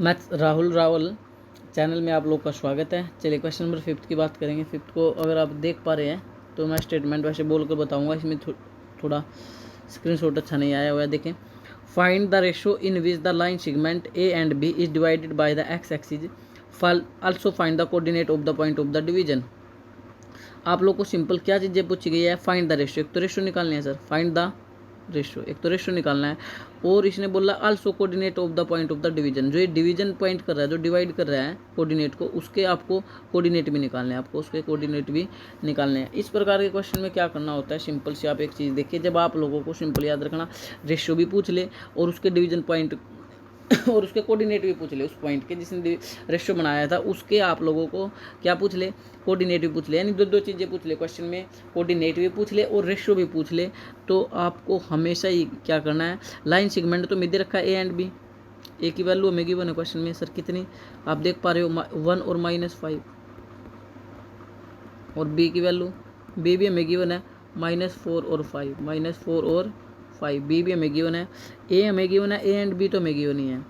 मैं राहुल रावल चैनल में आप लोग का स्वागत है। चलिए क्वेश्चन नंबर 5 की बात करेंगे। 5 को अगर आप देख पा रहे हैं तो मैं स्टेटमेंट वैसे बोल कर बताऊँगा, इसमें थोड़ा स्क्रीनशॉट अच्छा नहीं आया हुआ है। देखें, find the ratio in which the line segment A and B is divided by the x axis, also find the coordinate of the point of the division. आप लोग को सिंपल क्या चीज़ें पूछी गई है, फाइंड द रेशो, एक तो रेशो निकालनी है सर, फाइंड द रेशो, एक तो रेशो निकालना है, और इसने बोला also coordinate of the point of the division, जो ये डिवीजन पॉइंट कर रहा है, जो डिवाइड कर रहा है कोऑर्डिनेट को, उसके आपको कोऑर्डिनेट भी निकालने हैं, आपको उसके कोऑर्डिनेट भी निकालने हैं। इस प्रकार के क्वेश्चन में क्या करना होता है, सिंपल से आप एक चीज़ देखिए, जब आप लोगों को सिंपल याद रखना, रेशो भी पूछ ले और उसके डिवीजन पॉइंट और उसके कोऑर्डिनेट भी पूछ ले, उस पॉइंट के जिसने रेशियो बनाया था उसके आप लोगों को क्या पूछ ले, कोऑर्डिनेट भी पूछ ले, यानी दो चीज़ें पूछ ले क्वेश्चन में, कोऑर्डिनेट भी पूछ ले और रेशियो भी पूछ ले। तो आपको हमेशा ही क्या करना है, लाइन सेगमेंट तो दे रखा है ए एंड बी, ए की वैल्यू हमें गिवन है क्वेश्चन में, सर कितनी आप देख पा रहे हो, 1 और -5, और बी की वैल्यू, बी भी हमें गिवन है -4 और 5, -4 और 5, बी भी हमें गिवन है, ए हमें गिवन है, ए एंड बी तो हमें गिवन ही है,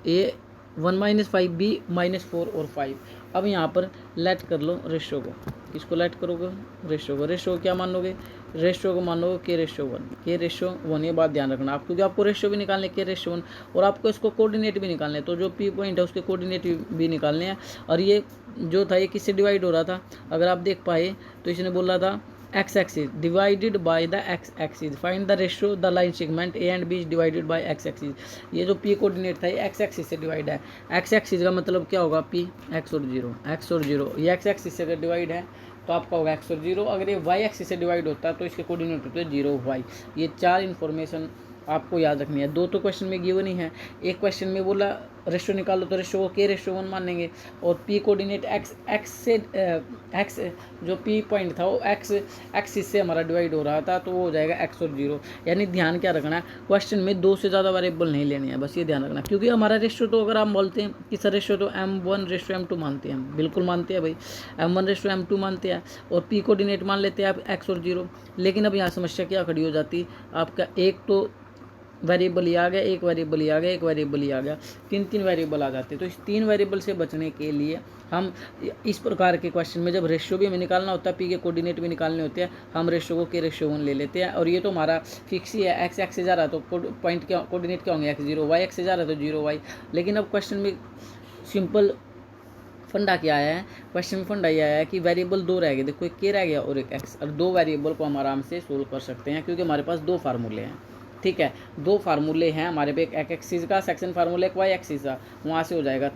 ए 1 - 5, बी -4 और 5। अब यहाँ पर लेट कर लो रेशो को, किसको लेट करोगे, रेशो को, रेशो क्या मानोगे, रेशो को मानोगे के रेशो 1, के रेशो 1, ये बात ध्यान रखना आप, क्योंकि आपको रेशो भी निकालने के रेशो 1, और आपको इसको कोऑर्डिनेट भी निकालने हैं, तो जो पी पॉइंट है उसके कोऑर्डिनेट भी निकालने हैं। और ये जो था ये किससे डिवाइड हो रहा था, अगर आप देख पाए तो इसने बोला था x axis divided by the x axis, find the ratio the line segment a and b is divided by x axis। ये जो p कोऑर्डिनेट था ये x axis से डिवाइड है, x axis का मतलब क्या होगा, p, x और 0, x और 0, ये x axis से अगर डिवाइड है तो आपका होगा x और 0, अगर ये y axis से डिवाइड होता है तो इसके कोऑर्डिनेट होते हैं 0 y। ये 4 इन्फॉर्मेशन आपको याद रखनी है। दो तो क्वेश्चन में गिवन ही है, एक क्वेश्चन में बोला रेशो निकालो तो रेशो को के रेशो 1 मानेंगे, और पी कोऑर्डिनेट एक्स से एक्स जो पी पॉइंट था वो एक्स एक्सिस से हमारा डिवाइड हो रहा था, तो वो हो जाएगा एक्स और 0। यानी ध्यान क्या रखना है, क्वेश्चन में 2 से ज़्यादा वेरिएबल नहीं लेने हैं, बस ये ध्यान रखना, क्योंकि हमारा रेशो तो अगर आप बोलते हैं कि सर रेशो तो m1:m2 मानते हैं, हम बिल्कुल मानते हैं भाई, m1:m2 मानते हैं, और पी कोऑर्डिनेट मान लेते हैं आप एक्स और 0। लेकिन अब यहाँ समस्या क्या खड़ी हो जाती, आपका एक तो वेरिएबल ही आ गया, एक वेरिएबल ही आ गया, एक वेरिएबल ही आ गया, 3 वेरिएबल आ जाते हैं। तो इस 3 वेरिएबल से बचने के लिए हम इस प्रकार के क्वेश्चन में जब रेशियो भी हमें निकालना होता है, पी के कोऑर्डिनेट भी निकालने होते हैं, हम रेशियो को के रेशियो 1 ले लेते हैं, और ये तो हमारा फिक्स ही है, एक्स से जा रहा है तो पॉइंट क्या कोऑर्डिनेट क्या होंगे, x0, y से जा रहा है तो 0 y। लेकिन अब क्वेश्चन में सिंपल फंडा क्या आया है, क्वेश्चन में फंडा ये आया है कि वेरिएबल 2 रह गए, देखो एक के रह गया और एक एक्स, और 2 वेरिएबल को हम आराम से सोल्व कर सकते हैं, क्योंकि हमारे पास 2 फार्मूले हैं। ठीक है, 2 फार्मूले हैं हमारे पे, एक एक्सिस का सेक्शन फार्मूला, एक वाई एक्सिस का, वहाँ से हो जाएगा।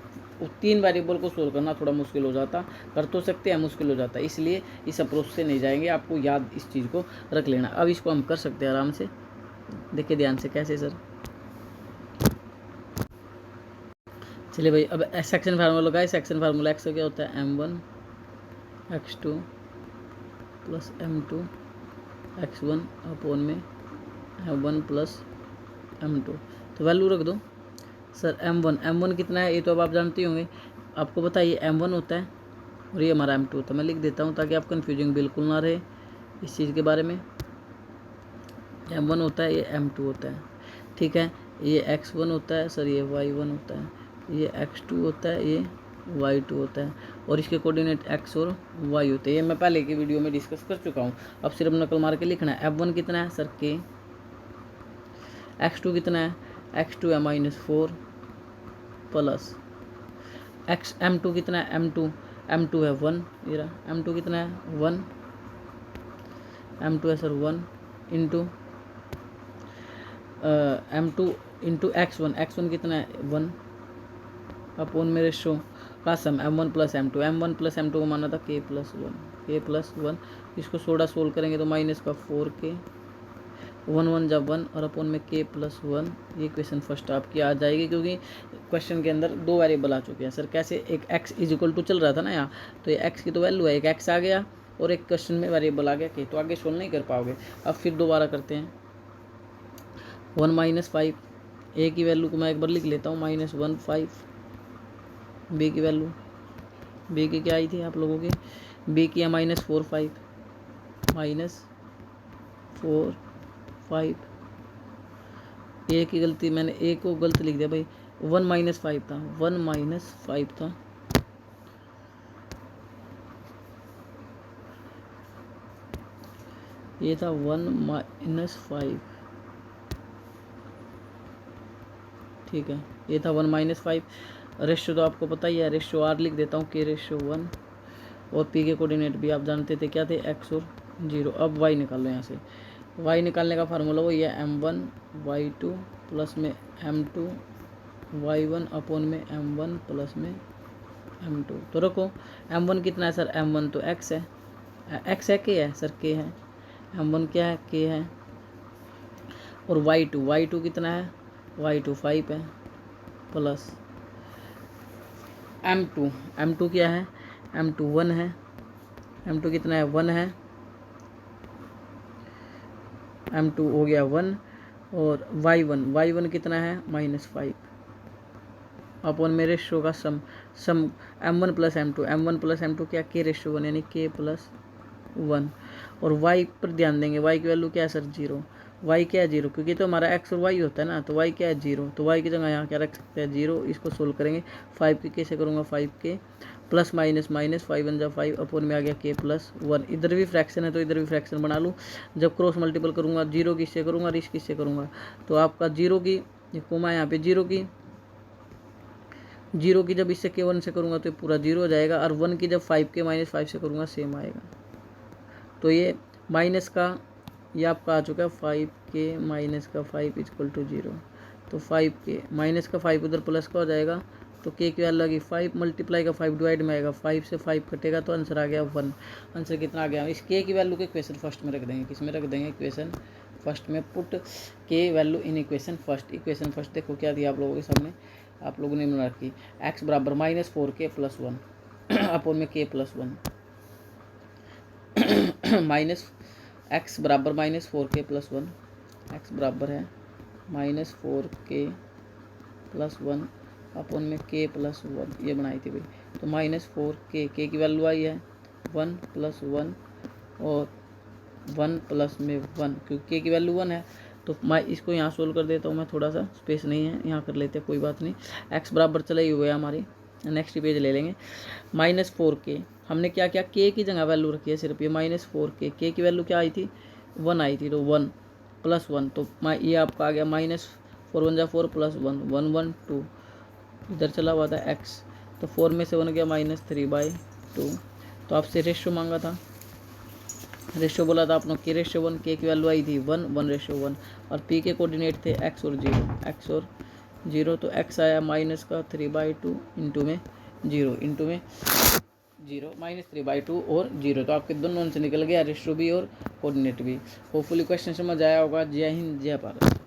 3 वेरिएबल को सोल्व करना थोड़ा मुश्किल हो जाता, कर तो सकते हैं, मुश्किल हो जाता, इसलिए इस अप्रोच से नहीं जाएंगे, आपको याद इस चीज़ को रख लेना। अब इसको हम कर सकते हैं आराम से, देखिए ध्यान से कैसे सर। चलिए भाई, अब सेक्शन फार्मूला का है, सेक्शन फार्मूला एक्स क्या होता है, m1 x2 plus m2 x1 upon में m1 प्लस m2, तो वैल्यू रख दो सर। m1 कितना है ये तो अब आप जानते होंगे, आपको बताइए m1 होता है और ये हमारा m2 होता है। मैं लिख देता हूँ ताकि आप कन्फ्यूजिंग बिल्कुल ना रहे इस चीज़ के बारे में। m1 होता है, ये m2 होता है, ठीक है, ये x1 होता है सर, ये y1 होता है, ये x2 होता है, ये y2 होता है, और इसके कोऑर्डिनेट x और y होते हैं। ये मैं पहले की वीडियो में डिस्कस कर चुका हूँ, अब सिर्फ नकल मार के लिखना है। f1 कितना है सर k, x2 कितना है, x2 है -4 प्लस m2 कितना है, m2 है 1, ये रहा m2 कितना है 1, m2 है sir 1 into m2 into x1 कितना है 1 अपॉन मेरे शो का सम m1 प्लस m2 को माना था k+1, इसको सोडा सोल्व करेंगे तो -4k, 1 जब 1 और अपॉन में k+1। ये क्वेश्चन फर्स्ट आपकी आ जाएगी, क्योंकि क्वेश्चन के अंदर 2 वेरिएबल आ चुके हैं सर। कैसे, एक x = चल रहा था ना यहाँ, तो ये x की तो वैल्यू है, एक x आ गया और एक क्वेश्चन में वेरिएबल आ गया k, तो आगे सोल्व नहीं कर पाओगे। अब फिर दोबारा करते हैं, 1 - 5, a की वैल्यू को मैं एक बार लिख लेता हूँ, -1 5, b की वैल्यू, b की क्या आई थी आप लोगों की, b की है -4 5, a की गलती, मैंने a को गलत लिख दिया भाई, 1-5 था, 1-5 था, ये था 1-5, ठीक है, ये था 1-5। रेशियो तो आपको पता ही है, रेशियो आर लिख देता हूँ, k/1, और पी के कोऑर्डिनेट भी आप जानते थे क्या थे, x और 0। अब y निकाल लो यहाँ से, y निकालने का फार्मूला वही है m1 y2 प्लस में m2 y1 अपॉन में m1 प्लस में m2। तो रखो m1 कितना है सर, m1 तो x है, x है k है सर, k है, m1 क्या है, k है, और y2 कितना है, y2 5 है, प्लस m2 क्या है, m2 1 है, m2 कितना है, 1 है, m2 हो गया 1, और y1 कितना है, -5 अपॉन में रेशियो का सम m1 प्लस m2 क्या, k/1 यानी k+1, और y पर ध्यान देंगे, y की वैल्यू क्या है सर, 0, y क्या है 0, क्योंकि तो हमारा x और y होता है ना, तो y क्या है 0, तो y की जगह यहाँ क्या रख सकते हैं 0। इसको सोल्व करेंगे, 5 के कैसे करूँगा, 5 के प्लस माइनस 5 1 5 अपॉन में आ गया k+1। इधर भी फ्रैक्शन है तो इधर भी फ्रैक्शन बना लूँ। जब क्रॉस मल्टीपल करूँगा 0 किससे करूँगा, रिश किससे करूँगा, तो आपका 0 की कोमा यहाँ पे 0 की जब इससे k1 से करूँगा तो ये पूरा 0 हो जाएगा, और 1 की जब 5 के -5 से करूँगा सेम आएगा। तो ये माइनस का ये आपका आ चुका है 5 के -5 = 0। तो 5 के माइनस का 5 उधर प्लस का हो जाएगा, तो के की वैल्यू लगी 5 मल्टीप्लाई का 5 डिवाइड में आएगा, 5 से 5 कटेगा तो आंसर आ गया 1। आंसर कितना आ गया, इस के की वैल्यू को इक्वेशन फर्स्ट में रख देंगे, किस में रख देंगे, इक्वेशन फर्स्ट में, पुट के वैल्यू इन इक्वेशन फर्स्ट। देखो क्या दिया आप लोगों के सामने, आप लोगों ने बना रखी x बराबर -4k + 1 अपॉन में k+1 माइनस x बराबर -4k + 1, x बराबर है -4k + 1 अपॉन में k+1, ये बनाई थी भाई। तो -4k, k की वैल्यू आई है 1 + 1 और 1 प्लस में 1, क्योंकि k की वैल्यू 1 है। तो मैं इसको यहाँ सोल्व कर देता हूँ, मैं थोड़ा सा स्पेस नहीं है, यहाँ कर लेते हैं, कोई बात नहीं। x बराबर चले ही हुए हमारी, नेक्स्ट पेज ले लेंगे। -4k हमने क्या किया, k की जगह वैल्यू रखी है सिर्फ, ये -4k, k की वैल्यू क्या आई थी, 1 आई थी, तो 1 + 1, तो ये आपका आ गया -4 1 = 4 + 1 1 1 2, इधर चला हुआ था x, तो 4 में से 1 गया -3/2। तो आपसे रेशियो मांगा था, रेशियो बोला था आपने k/1, k की वैल्यू आई थी 1 1/1, और p के कोऑर्डिनेट थे x और 0, तो x आया -3/2 इंटू में 0 -3/2 और 0, तो आपके दोनों से निकल गया, रेशियो भी और कोऑर्डिनेट भी। होपफुली क्वेश्चन समझ आया होगा। जय हिंद, जय भारत।